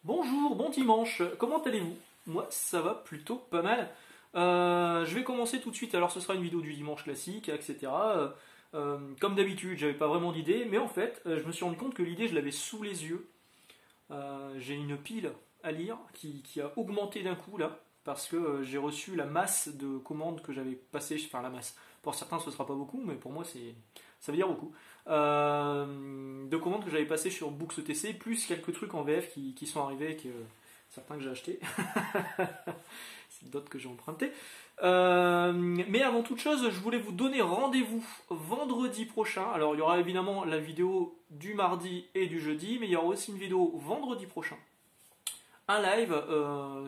Bonjour, bon dimanche, comment allez-vous? Moi ça va plutôt pas mal. Je vais commencer tout de suite, alors ce sera une vidéo du dimanche classique, etc. Comme d'habitude, j'avais pas vraiment d'idée, mais en fait, je me suis rendu compte que l'idée, je l'avais sous les yeux. J'ai une pile à lire qui a augmenté d'un coup là, parce que j'ai reçu la masse de commandes que j'avais passées, enfin la masse. Pour certains ce sera pas beaucoup, mais pour moi ça veut dire beaucoup. De commandes que j'avais passées sur BooksETC, plus quelques trucs en VF qui sont arrivés, certains que j'ai achetés, c'est d'autres que j'ai empruntés. Mais avant toute chose, je voulais vous donner rendez-vous vendredi prochain. Alors il y aura évidemment la vidéo du mardi et du jeudi, mais il y aura aussi une vidéo vendredi prochain. Un live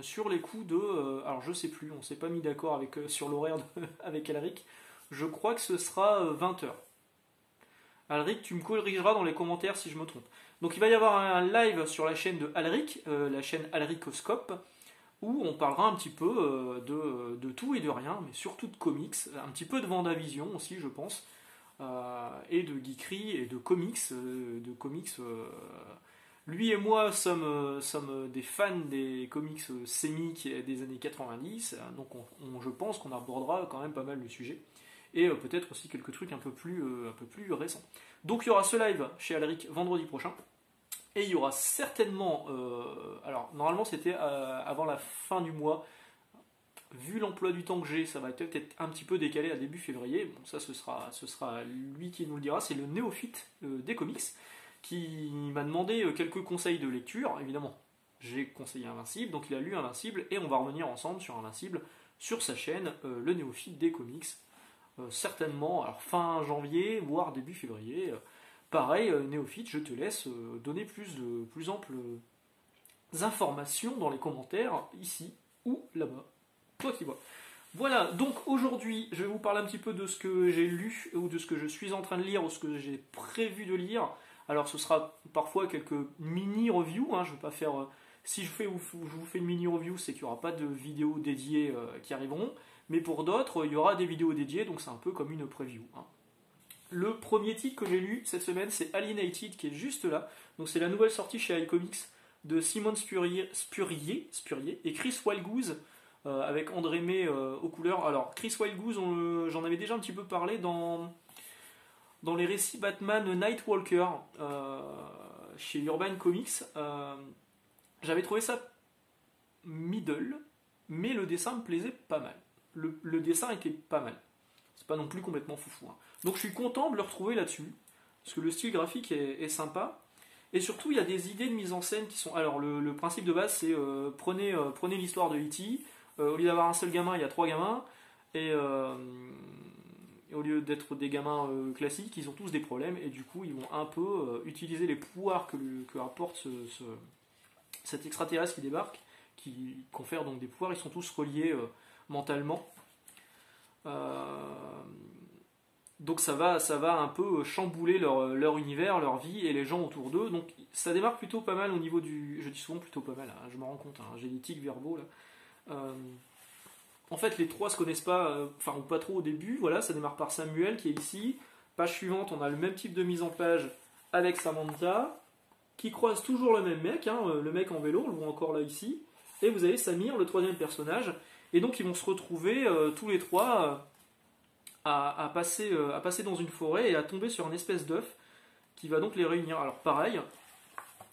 sur les coups de... alors je sais plus, on s'est pas mis d'accord sur l'horaire avec Alric. Je crois que ce sera 20h. Alric, tu me corrigeras dans les commentaires si je me trompe. Donc il va y avoir un live sur la chaîne de Alric, la chaîne Alricoscope, où on parlera un petit peu de tout et de rien, mais surtout de comics, un petit peu de Vendavision aussi, je pense, et de geekery et de comics. Lui et moi sommes des fans des comics sémiques des années 90, donc je pense qu'on abordera quand même pas mal le sujet. Et peut-être aussi quelques trucs un peu plus récents. Donc il y aura ce live chez Alric vendredi prochain. Et il y aura certainement, alors normalement c'était avant la fin du mois, vu l'emploi du temps que j'ai, ça va peut-être être un petit peu décalé à début février. Bon, ça ce sera lui qui nous le dira, c'est le néophyte des comics qui m'a demandé quelques conseils de lecture. Évidemment, j'ai conseillé Invincible, donc il a lu Invincible et on va revenir ensemble sur Invincible sur sa chaîne, le néophyte des comics. Certainement, alors fin janvier, voire début février. Pareil, néophyte, je te laisse donner plus amples informations dans les commentaires, ici ou là-bas. Toi qui vois. Voilà, donc aujourd'hui, je vais vous parler un petit peu de ce que j'ai lu, ou de ce que je suis en train de lire, ou ce que j'ai prévu de lire. Alors ce sera parfois quelques mini-reviews, hein, je ne vais pas faire... si je vous fais une mini-review, c'est qu'il n'y aura pas de vidéos dédiées qui arriveront, mais pour d'autres, il y aura des vidéos dédiées, donc c'est un peu comme une preview. Hein. Le premier titre que j'ai lu cette semaine, c'est Alienated, qui est juste là. Donc c'est la nouvelle sortie chez iComics de Simon Spurrier et Chris Wildgoose, avec André May aux couleurs. Alors Chris Wildgoose, j'en avais déjà un petit peu parlé dans les récits Batman Nightwalker chez Urban Comics. J'avais trouvé ça middle, mais le dessin me plaisait pas mal. Le dessin était pas mal. C'est pas non plus complètement foufou. Hein. Donc je suis content de le retrouver là-dessus, parce que le style graphique est sympa. Et surtout, il y a des idées de mise en scène qui sont... Alors, le principe de base, c'est prenez l'histoire de E.T., au lieu d'avoir un seul gamin, il y a trois gamins, et au lieu d'être des gamins classiques, ils ont tous des problèmes, et du coup, ils vont un peu utiliser les pouvoirs que apporte cet extraterrestre qui débarque, qui confère donc des pouvoirs. Ils sont tous reliés mentalement. Donc ça va un peu chambouler leur univers, leur vie et les gens autour d'eux. Donc ça démarre plutôt pas mal au niveau du... Je dis souvent plutôt pas mal, hein, je me rends compte, hein, j'ai des tics verbaux là. En fait les trois se connaissent pas, enfin ou pas trop au début, voilà, ça démarre par Samuel qui est ici. Page suivante, on a le même type de mise en page avec Samantha, qui croise toujours le même mec, hein, le mec en vélo, on le voit encore là ici. Et vous avez Samir, le troisième personnage. Et donc ils vont se retrouver tous les trois à passer dans une forêt et à tomber sur une espèce d'œuf qui va donc les réunir. Alors pareil,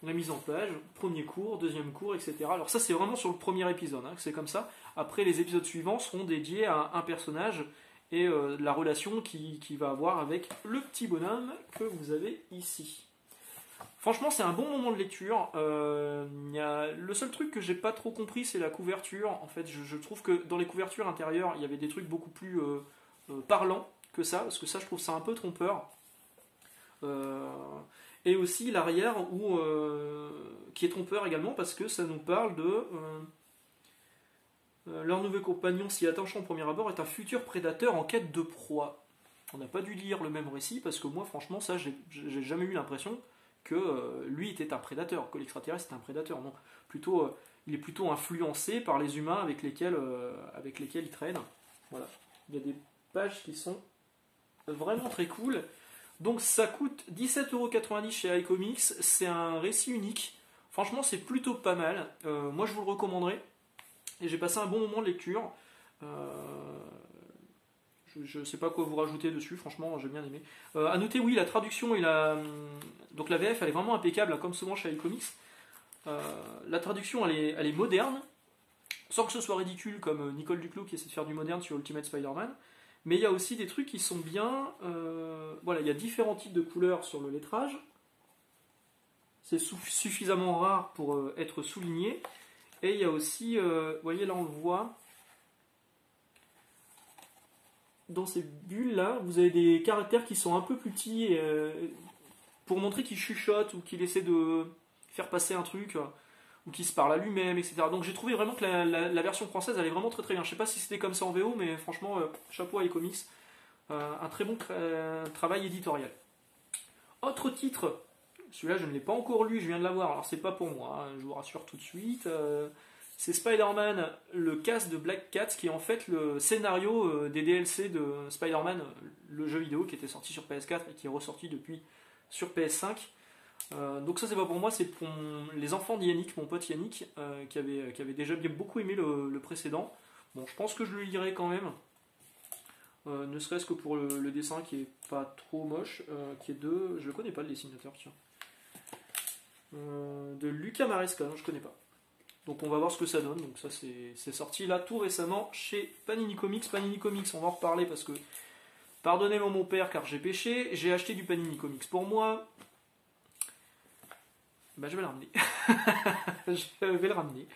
la mise en page, premier cours, deuxième cours, etc. Alors ça c'est vraiment sur le premier épisode, hein, c'est comme ça. Après les épisodes suivants seront dédiés à un personnage et la relation qu'il va avoir avec le petit bonhomme que vous avez ici. Franchement, c'est un bon moment de lecture. Le seul truc que j'ai pas trop compris, c'est la couverture. En fait, je trouve que dans les couvertures intérieures, il y avait des trucs beaucoup plus parlants que ça, parce que ça, je trouve ça un peu trompeur. Et aussi l'arrière, qui est trompeur également, parce que ça nous parle de leur nouveau compagnon, si attachant au premier abord, est un futur prédateur en quête de proie. On n'a pas dû lire le même récit, parce que moi, franchement, ça, j'ai jamais eu l'impression que lui était un prédateur, que l'extraterrestre était un prédateur. Non, plutôt, il est plutôt influencé par les humains avec lesquels il traîne. Voilà. Il y a des pages qui sont vraiment très cool. Donc ça coûte 17,90€ chez iComics. C'est un récit unique. Franchement, c'est plutôt pas mal. Moi, je vous le recommanderais. Et j'ai passé un bon moment de lecture. Je sais pas quoi vous rajouter dessus, franchement, j'ai bien aimé. À noter, oui, la traduction et donc la VF, elle est vraiment impeccable, hein, comme souvent chez iComics. La traduction, elle est moderne, sans que ce soit ridicule, comme Nicole Duclos qui essaie de faire du moderne sur Ultimate Spider-Man. Mais il y a aussi des trucs qui sont bien. Voilà, il y a différents types de couleurs sur le lettrage. C'est suffisamment rare pour être souligné. Et il y a aussi, vous voyez là on le voit, dans ces bulles là, vous avez des caractères qui sont un peu plus petits pour montrer qu'il chuchote ou qu'il essaie de faire passer un truc ou qu'il se parle à lui-même, etc. Donc j'ai trouvé vraiment que la version française elle est vraiment très très bien. Je sais pas si c'était comme ça en VO, mais franchement, chapeau à iComics. Un très bon travail éditorial. Autre titre, celui-là je ne l'ai pas encore lu, je viens de l'avoir, alors c'est pas pour moi, hein, je vous rassure tout de suite. C'est Spider-Man, le cast de Black Cat, qui est en fait le scénario des DLC de Spider-Man, le jeu vidéo qui était sorti sur PS4 et qui est ressorti depuis sur PS5. Donc ça c'est pas pour moi, c'est pour les enfants d'Yannick, mon pote Yannick, qui avait déjà beaucoup aimé le précédent. Bon, je pense que je le lirai quand même, ne serait-ce que pour le dessin qui est pas trop moche, qui est je le connais pas le dessinateur, tiens. De Lucas Maresca, non, je connais pas. Donc on va voir ce que ça donne. Donc ça c'est sorti là tout récemment chez Panini Comics. Panini Comics, on va en reparler parce que, pardonnez-moi mon père car j'ai péché, j'ai acheté du Panini Comics pour moi. Bah je vais le ramener. Je vais le ramener.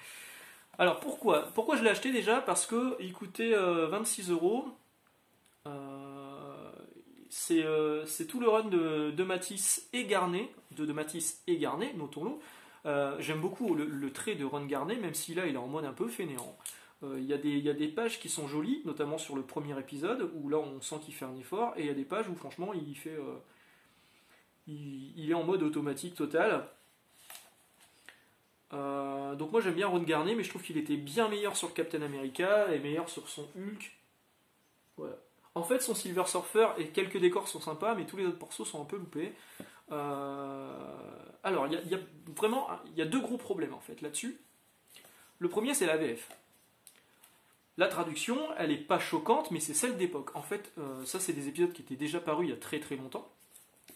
Alors pourquoi je l'ai acheté déjà? Parce que il coûtait 26€. C'est tout le run de Matisse et Garnet, de Matisse et Garnet, notons-le. J'aime beaucoup le trait de Ron Garnet, même si là il est en mode un peu fainéant. Il y a des pages qui sont jolies, notamment sur le premier épisode, où là on sent qu'il fait un effort, et il y a des pages où franchement il est en mode automatique total. Donc moi j'aime bien Ron Garnet, mais je trouve qu'il était bien meilleur sur Captain America et meilleur sur son Hulk. Voilà. En fait, son Silver Surfer et quelques décors sont sympas, mais tous les autres morceaux sont un peu loupés. Alors, il y a deux gros problèmes en fait là-dessus. Le premier, c'est la VF. La traduction, elle est pas choquante, mais c'est celle d'époque. En fait, ça, c'est des épisodes qui étaient déjà parus il y a très très longtemps.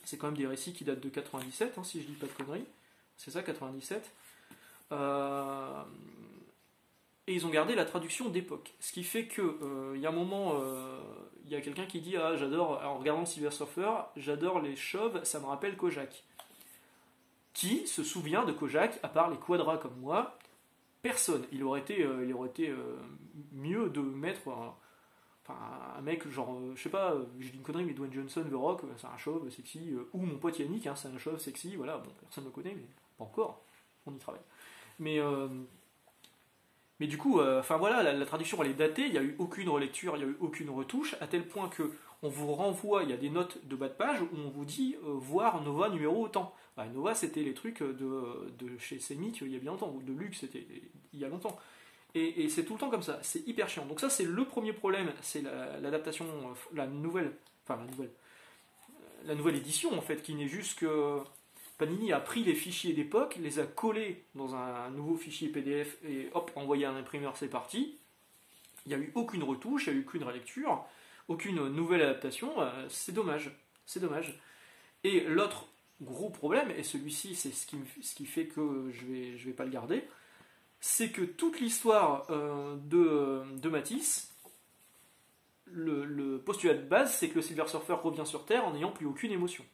C'est quand même des récits qui datent de 97, hein, si je dis pas de conneries. C'est ça, 97. Et ils ont gardé la traduction d'époque. Ce qui fait que, il y a un moment, il y a quelqu'un qui dit « Ah, j'adore, en regardant Silver Surfer, j'adore les chauves, ça me rappelle Kojak. » Qui se souvient de Kojak, à part les quadras comme moi? Personne. Il aurait été mieux de mettre un mec genre, je sais pas, je dis une connerie, mais Dwayne Johnson, The Rock, c'est un chauve sexy, ou mon pote Yannick, hein, c'est un chauve sexy, voilà, bon, personne ne le connaît, mais pas encore, on y travaille. Mais du coup, voilà, la traduction elle est datée, il n'y a eu aucune relecture, il n'y a eu aucune retouche, à tel point que on vous renvoie, il y a des notes de bas de page où on vous dit voir Nova numéro autant. Bah, Nova c'était les trucs de chez Semic il y a bien longtemps, ou de Luxe c'était il y a longtemps. Et c'est tout le temps comme ça, c'est hyper chiant. Donc ça c'est le premier problème, c'est l'adaptation, la nouvelle édition en fait, qui n'est juste que Panini a pris les fichiers d'époque, les a collés dans un nouveau fichier PDF et hop, envoyé à un imprimeur, c'est parti. Il n'y a eu aucune retouche, il n'y a eu aucune relecture, aucune nouvelle adaptation, c'est dommage. C'est dommage. Et l'autre gros problème, et celui-ci c'est ce qui fait que je vais pas le garder, c'est que toute l'histoire de Matisse, le postulat de base, c'est que le Silver Surfer revient sur Terre en n'ayant plus aucune émotion.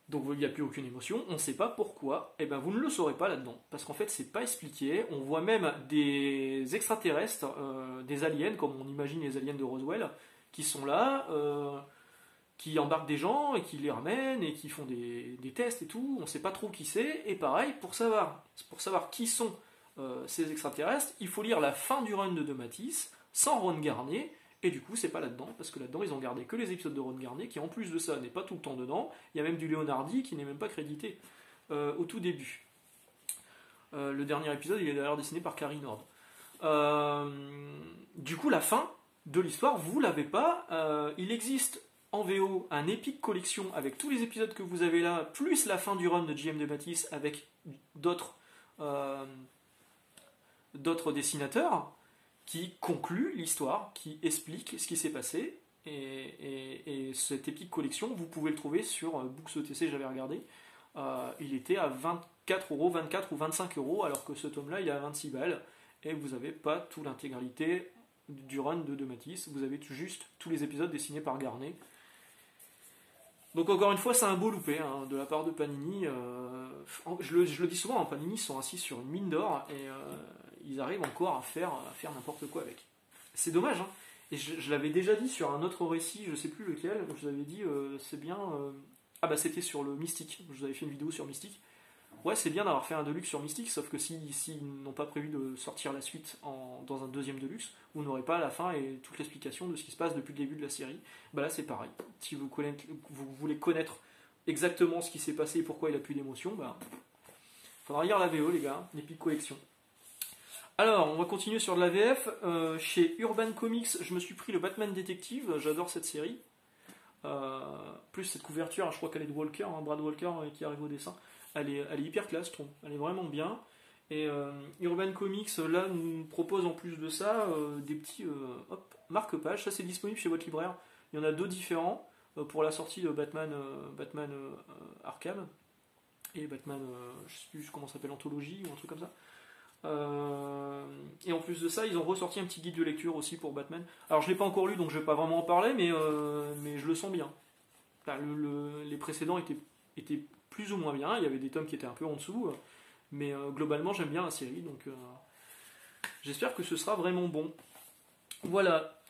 Donc il n'y a plus aucune émotion, on ne sait pas pourquoi, et ben vous ne le saurez pas là-dedans, parce qu'en fait c'est pas expliqué, on voit même des extraterrestres, des aliens, comme on imagine les aliens de Roswell, qui sont là, qui embarquent des gens et qui les ramènent et qui font des tests et tout, on ne sait pas trop qui c'est, et pareil, pour savoir qui sont ces extraterrestres, il faut lire la fin du run de Matisse, sans Ron Garnet. Et du coup, c'est pas là-dedans, parce que là-dedans, ils ont gardé que les épisodes de Ron Garnet, qui en plus de ça n'est pas tout le temps dedans. Il y a même du Leonardi qui n'est même pas crédité au tout début. Le dernier épisode, il est d'ailleurs dessiné par Carrie Nord. Du coup, la fin de l'histoire, vous l'avez pas. Il existe en VO un Epic Collection avec tous les épisodes que vous avez là, plus la fin du run de JM de Matisse avec d'autres dessinateurs qui concluent l'histoire, qui expliquent ce qui s'est passé. Et cette Epic Collection, vous pouvez le trouver sur Books OTC, j'avais regardé. Il était à 24 euros, 24 ou 25 euros, alors que ce tome-là, il est à 26 balles. Et vous n'avez pas toute l'intégralité du run de Matisse, vous avez juste tous les épisodes dessinés par Garnet. Donc encore une fois, c'est un beau loupé hein, de la part de Panini. Je le dis souvent, hein, Panini sont assis sur une mine d'or et ils arrivent encore à faire n'importe quoi avec. C'est dommage, hein. Et je l'avais déjà dit sur un autre récit, je sais plus lequel, je vous avais dit, c'est bien... Ah bah c'était sur le Mystique, je vous avais fait une vidéo sur Mystique. Ouais, c'est bien d'avoir fait un Deluxe sur Mystique, sauf que s'ils n'ont pas prévu de sortir la suite dans un deuxième Deluxe, vous n'aurez pas la fin et toute l'explication de ce qui se passe depuis le début de la série. Bah là c'est pareil, si vous voulez connaître exactement ce qui s'est passé et pourquoi il a plus d'émotion, bah faudra lire la VO les gars, Epic Collection. Alors, on va continuer sur de la VF. Chez Urban Comics, je me suis pris le Batman Détective, j'adore cette série. Plus cette couverture, je crois qu'elle est de Walker, hein, Brad Walker qui arrive au dessin. Elle est hyper classe, je trouve. Elle est vraiment bien. Et Urban Comics, là, nous propose en plus de ça des petits marque-pages. Ça, c'est disponible chez votre libraire. Il y en a 2 différents pour la sortie de Batman Arkham et Batman, je sais plus comment ça s'appelle, Anthologie ou un truc comme ça. Et en plus de ça, ils ont ressorti un petit guide de lecture aussi pour Batman. Alors, je l'ai pas encore lu, donc je vais pas vraiment en parler, mais je le sens bien. Enfin, les précédents étaient plus ou moins bien. Il y avait des tomes qui étaient un peu en dessous, mais globalement, j'aime bien la série, donc j'espère que ce sera vraiment bon. Voilà.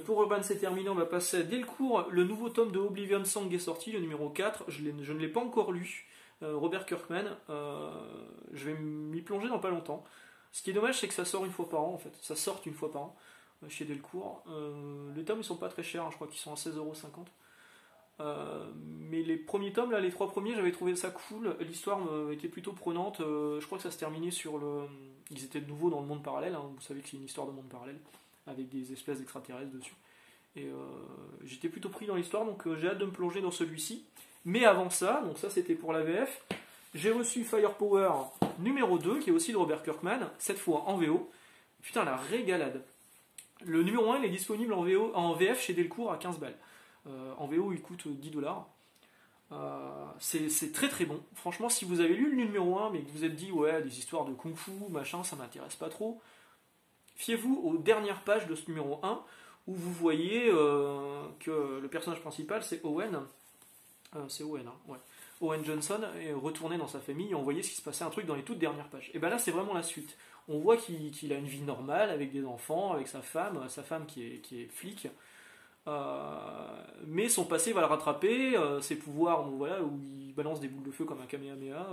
Pour Urban, c'est terminé. On va passer à Delcourt. Le nouveau tome de Oblivion Song est sorti, le numéro 4. Je ne l'ai pas encore lu. Robert Kirkman, je vais m'y plonger dans pas longtemps. Ce qui est dommage, c'est que ça sort une fois par an en fait. Ça sort une fois par an chez Delcourt. Les tomes ils sont pas très chers, hein, je crois qu'ils sont à 16,50 €. Mais les premiers tomes, là, les 3 premiers, j'avais trouvé ça cool. L'histoire était plutôt prenante. Je crois que ça se terminait sur le. Ils étaient de nouveau dans le monde parallèle. Hein. Vous savez que c'est une histoire de monde parallèle avec des espèces d'extraterrestres dessus. Et j'étais plutôt pris dans l'histoire, donc j'ai hâte de me plonger dans celui-ci. Mais avant ça, donc ça c'était pour la VF, j'ai reçu Firepower numéro 2, qui est aussi de Robert Kirkman, cette fois en VO. Putain, la régalade. Le numéro 1, il est disponible en VF chez Delcourt à 15 balles. En VO, il coûte 10 $. C'est très très bon. Franchement, si vous avez lu le numéro 1, mais que vous êtes dit, ouais, des histoires de kung-fu, machin, ça m'intéresse pas trop, fiez-vous aux dernières pages de ce numéro 1, où vous voyez que le personnage principal, c'est Owen. C'est Owen, hein, ouais. Owen Johnson est retourné dans sa famille et on voyait ce qui se passait un truc dans les toutes dernières pages. Et ben là, c'est vraiment la suite. On voit qu'il a une vie normale avec des enfants, avec sa femme qui est flic. Mais son passé va le rattraper, ses pouvoirs, donc voilà, où il balance des boules de feu comme un Kamehameha,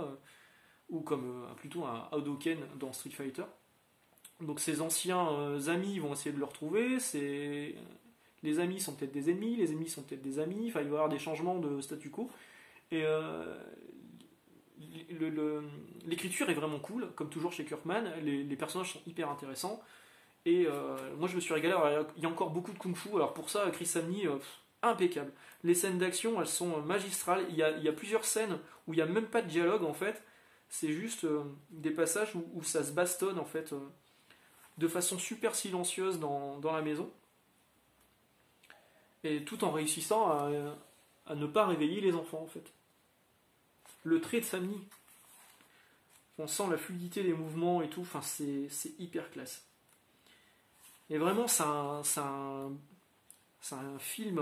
ou comme plutôt un Hadouken dans Street Fighter. Donc ses anciens amis vont essayer de le retrouver, les amis sont peut-être des ennemis, les ennemis sont peut-être des amis, enfin il va y avoir des changements de statu quo. Et l'écriture est vraiment cool, comme toujours chez Kirkman, les personnages sont hyper intéressants. Et moi je me suis régalé. Alors, il y a encore beaucoup de kung-fu, alors pour ça Chris Samney, impeccable. Les scènes d'action elles sont magistrales, il y a plusieurs scènes où il n'y a même pas de dialogue en fait, c'est juste des passages où ça se bastonne en fait, de façon super silencieuse dans la maison. Et tout en réussissant à ne pas réveiller les enfants en fait. Le trait de Samney, on sent la fluidité des mouvements et tout, enfin c'est hyper classe. Et vraiment c'est un film,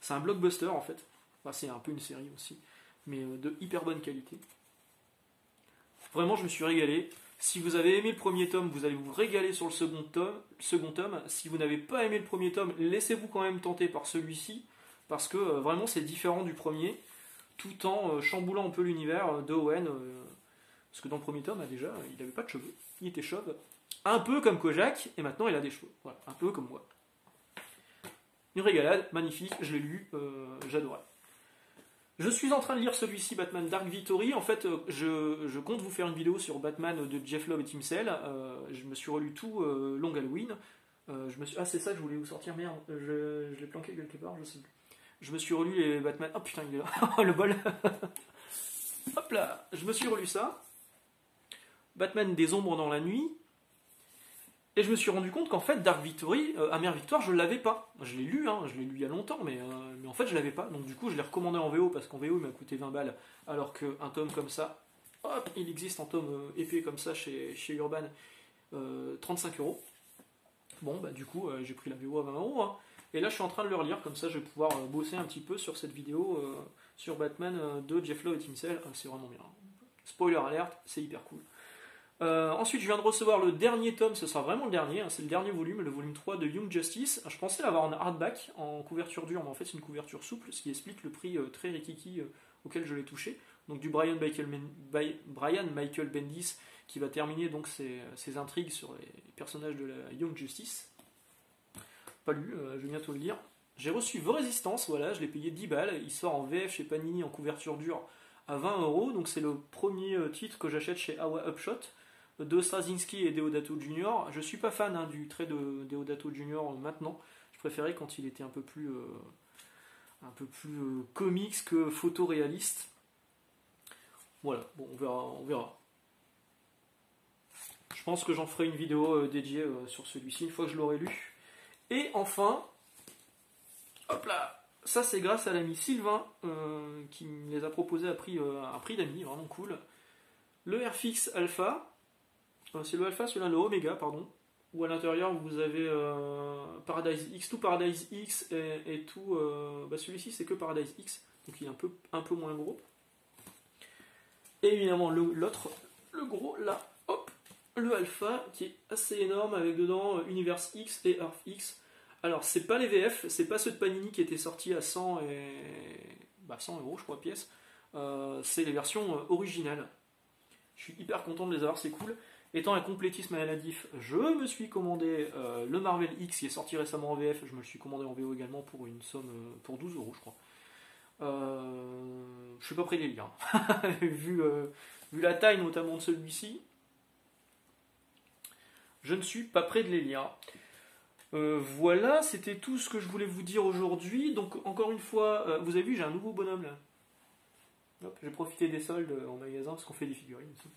c'est un blockbuster en fait. Enfin, c'est un peu une série aussi, mais de hyper bonne qualité. Vraiment je me suis régalé. Si vous avez aimé le premier tome, vous allez vous régaler sur le second tome. Si vous n'avez pas aimé le premier tome, laissez-vous quand même tenter par celui-ci, parce que vraiment c'est différent du premier, tout en chamboulant un peu l'univers de Owen. Parce que dans le premier tome, déjà, il n'avait pas de cheveux, il était chauve. Un peu comme Kojak, et maintenant il a des cheveux. Voilà, un peu comme moi. Une régalade, magnifique, je l'ai lu, j'adorais. Je suis en train de lire celui-ci, Batman Dark Victory. En fait, je compte vous faire une vidéo sur Batman de Jeff Loeb et Tim Sale. Je me suis relu tout Long Halloween. Ah, c'est ça que je voulais vous sortir, merde. Je l'ai planqué quelque part, je sais plus. Je me suis relu les Batman. Oh putain, il est là. Le bol. Hop là. Je me suis relu ça. Batman des ombres dans la nuit. Et je me suis rendu compte qu'en fait, Dark Victory, Amère Victoire, je l'avais pas. Je l'ai lu, hein, je l'ai lu il y a longtemps, mais en fait, je l'avais pas. Donc du coup, je l'ai recommandé en VO, parce qu'en VO, il m'a coûté 20 balles. Alors qu'un tome comme ça, hop, il existe en tome épais comme ça chez Urban, 35 euros. Bon, bah du coup, j'ai pris la VO à 20 euros. Hein. Et là, je suis en train de le relire, comme ça, je vais pouvoir bosser un petit peu sur cette vidéo sur Batman de Jeff Lowe et Tim Sale. C'est vraiment bien. Spoiler alert, c'est hyper cool. Ensuite, je viens de recevoir le dernier tome, ce sera vraiment le dernier, hein, c'est le dernier volume, le volume 3 de Young Justice. Je pensais l'avoir en hardback, en couverture dure, mais en fait, c'est une couverture souple, ce qui explique le prix très rikiki auquel je l'ai touché. Donc, du Brian Michael Bendis, qui va terminer donc ses intrigues sur les personnages de la Young Justice. Pas lu, je vais bientôt le lire. J'ai reçu The Resistance, voilà, je l'ai payé 10 balles, il sort en VF chez Panini en couverture dure à 20 euros, donc c'est le premier titre que j'achète chez Awa Upshot, de Straczynski et Deodato Jr. Je suis pas fan du trait de Deodato Jr. Maintenant, je préférais quand il était un peu plus comics que photoréaliste. Voilà, bon, on verra. Je pense que j'en ferai une vidéo dédiée sur celui-ci une fois que je l'aurai lu. Et enfin, hop là, ça c'est grâce à l'ami Sylvain qui me les a proposés à un prix d'ami, vraiment cool. Le RFX Alpha, c'est le Alpha, celui-là le Omega, pardon, où à l'intérieur vous avez Paradise X, tout Paradise X et tout. Celui-ci c'est que Paradise X, donc il est un peu moins gros. Et évidemment l'autre, le gros là, hop, le Alpha qui est assez énorme avec dedans Universe X et Earth X. Alors c'est pas les VF, c'est pas ceux de Panini qui étaient sortis à 100 euros je crois pièce. C'est les versions originales. Je suis hyper content de les avoir, c'est cool. Étant un complétisme maladif, je me suis commandé le Marvel X qui est sorti récemment en VF, je me le suis commandé en VO également pour une somme pour 12 euros je crois. Je suis pas prêt de les lire. vu la taille notamment de celui-ci, je ne suis pas prêt de les lire. Voilà, c'était tout ce que je voulais vous dire aujourd'hui. Donc encore une fois, vous avez vu, j'ai un nouveau bonhomme là. Hop, j'ai profité des soldes en magasin parce qu'on fait des figurines aussi,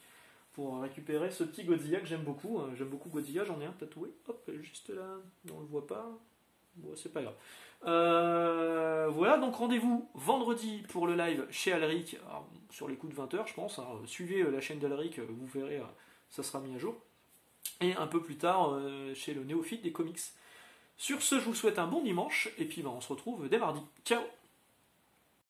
pour récupérer ce petit Godzilla que j'aime beaucoup. J'aime beaucoup Godzilla, j'en ai un tatoué. Hop, juste là, on le voit pas. Bon, c'est pas grave. Voilà, donc rendez-vous vendredi pour le live chez Alric, sur les coups de 20h je pense. Suivez la chaîne d'Alric, vous verrez, ça sera mis à jour. Et un peu plus tard chez le néophyte des comics. Sur ce, je vous souhaite un bon dimanche, et puis on se retrouve dès mardi. Ciao!